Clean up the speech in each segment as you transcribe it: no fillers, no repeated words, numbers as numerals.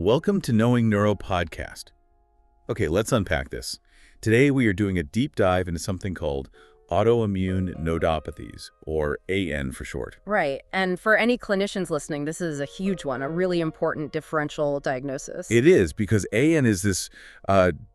Welcome to Knowing Neuro podcast. Okay, let's unpack this. Today we are doing a deep dive into something called autoimmune nodopathies, or AN for short. Right. And for any clinicians listening, this is a huge one, a really important differential diagnosis. It is, because AN is this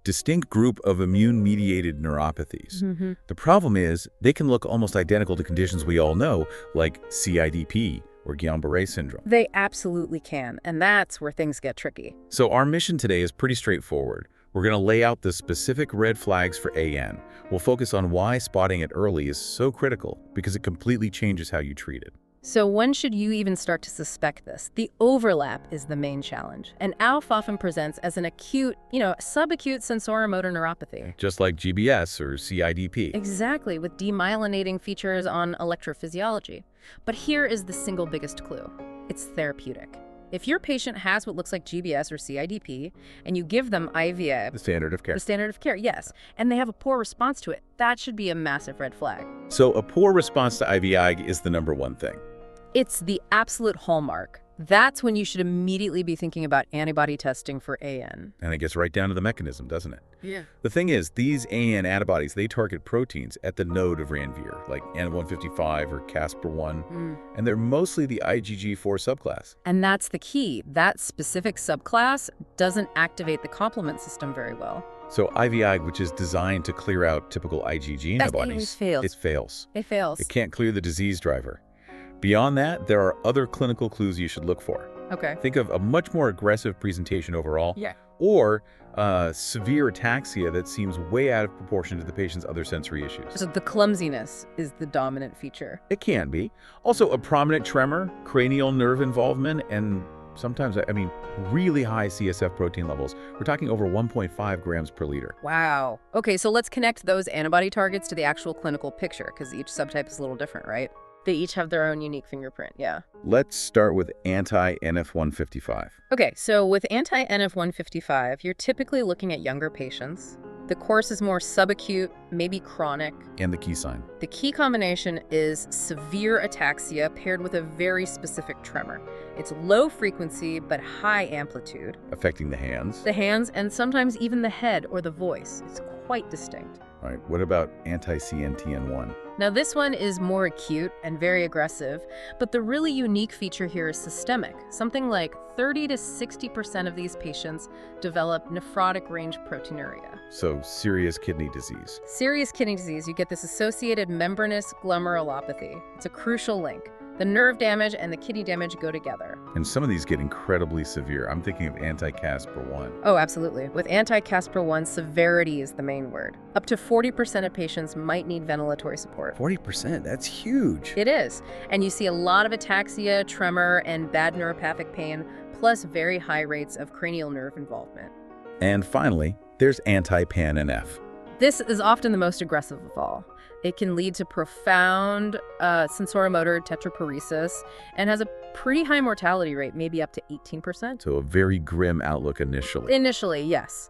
distinct group of immune-mediated neuropathies. The problem is they can look almost identical to conditions we all know, like CIDP or Guillain-Barré syndrome. They absolutely can, and that's where things get tricky. So our mission today is pretty straightforward. We're going to lay out the specific red flags for AN. We'll focus on why spotting it early is so critical, because it completely changes how you treat it. So when should you even start to suspect this? The overlap is the main challenge, and ALF often presents as an acute, subacute sensorimotor neuropathy. Just like GBS or CIDP. Exactly, with demyelinating features on electrophysiology. But here is the single biggest clue. It's therapeutic. If your patient has what looks like GBS or CIDP, and you give them IVA, The standard of care. the standard of care, yes, and they have a poor response to it, that should be a massive red flag. So a poor response to IVI is the number one thing. It's the absolute hallmark. That's when you should immediately be thinking about antibody testing for AN. And it gets right down to the mechanism, doesn't it? Yeah. The thing is, these AN antibodies, they target proteins at the node of Ranvier, like N155 or Caspr1, and they're mostly the IgG4 subclass. And that's the key. That specific subclass doesn't activate the complement system very well. So IVI, which is designed to clear out typical IgG antibodies, fails. it fails. It fails. It can't clear the disease driver. Beyond that, there are other clinical clues you should look for. Okay. Think of a much more aggressive presentation overall, Yeah. or severe ataxia that seems way out of proportion to the patient's other sensory issues. So the clumsiness is the dominant feature. It can be. Also, a prominent tremor, cranial nerve involvement, and sometimes, really high CSF protein levels. We're talking over 1.5 grams per liter. Wow. Okay, so let's connect those antibody targets to the actual clinical picture, because each subtype is a little different, right? They each have their own unique fingerprint, yeah. Let's start with anti-NF155. Okay, so with anti-NF155, you're typically looking at younger patients. The course is more subacute, maybe chronic. And the key sign. The key combination is severe ataxia paired with a very specific tremor. It's low frequency but high amplitude. Affecting the hands. The hands and sometimes even the head or the voice. It's quite distinct. All right, what about anti-CNTN1? Now this one is more acute and very aggressive, but the really unique feature here is systemic. Something like 30 to 60% of these patients develop nephrotic range proteinuria. So serious kidney disease. Serious kidney disease, you get this associated membranous glomerulopathy. It's a crucial link. The nerve damage and the kidney damage go together. And some of these get incredibly severe. I'm thinking of anti-Caspr1. Oh, absolutely. With anti-Caspr1, severity is the main word. Up to 40% of patients might need ventilatory support. 40%, that's huge. It is. And you see a lot of ataxia, tremor, and bad neuropathic pain, plus very high rates of cranial nerve involvement. And finally, there's anti-PAN-NF. This is often the most aggressive of all. It can lead to profound sensorimotor tetraparesis and has a pretty high mortality rate, maybe up to 18%. So a very grim outlook initially. Initially, yes.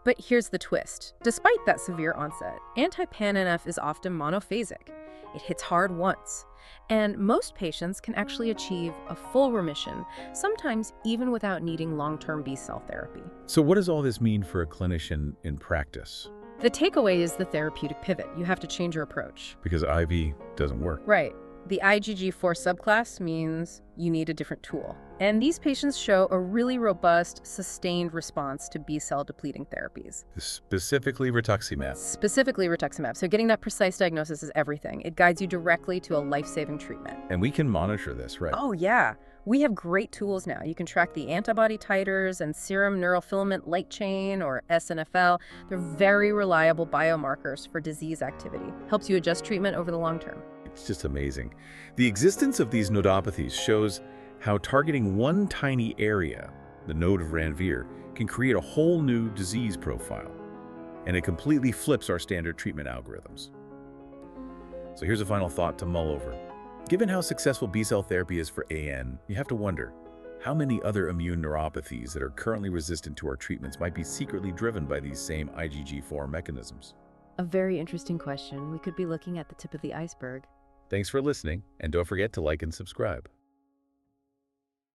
But here's the twist. Despite that severe onset, anti-PAN-NF is often monophasic. It hits hard once. And most patients can actually achieve a full remission, sometimes even without needing long-term B-cell therapy. So what does all this mean for a clinician in practice? The takeaway is the therapeutic pivot. You have to change your approach. Because IV doesn't work. Right. The IgG4 subclass means you need a different tool. And these patients show a really robust, sustained response to B-cell depleting therapies. Specifically rituximab. Specifically rituximab. So getting that precise diagnosis is everything. It guides you directly to a life-saving treatment. And we can monitor this, right? Oh, yeah. We have great tools now. You can track the antibody titers and serum neurofilament light chain, or SNFL. They're very reliable biomarkers for disease activity. Helps you adjust treatment over the long term. It's just amazing. The existence of these nodopathies shows how targeting one tiny area, the node of Ranvier, can create a whole new disease profile. And it completely flips our standard treatment algorithms. So here's a final thought to mull over. Given how successful B-cell therapy is for AN, you have to wonder, how many other immune neuropathies that are currently resistant to our treatments might be secretly driven by these same IgG4 mechanisms? A very interesting question. We could be looking at the tip of the iceberg. Thanks for listening, and don't forget to like and subscribe.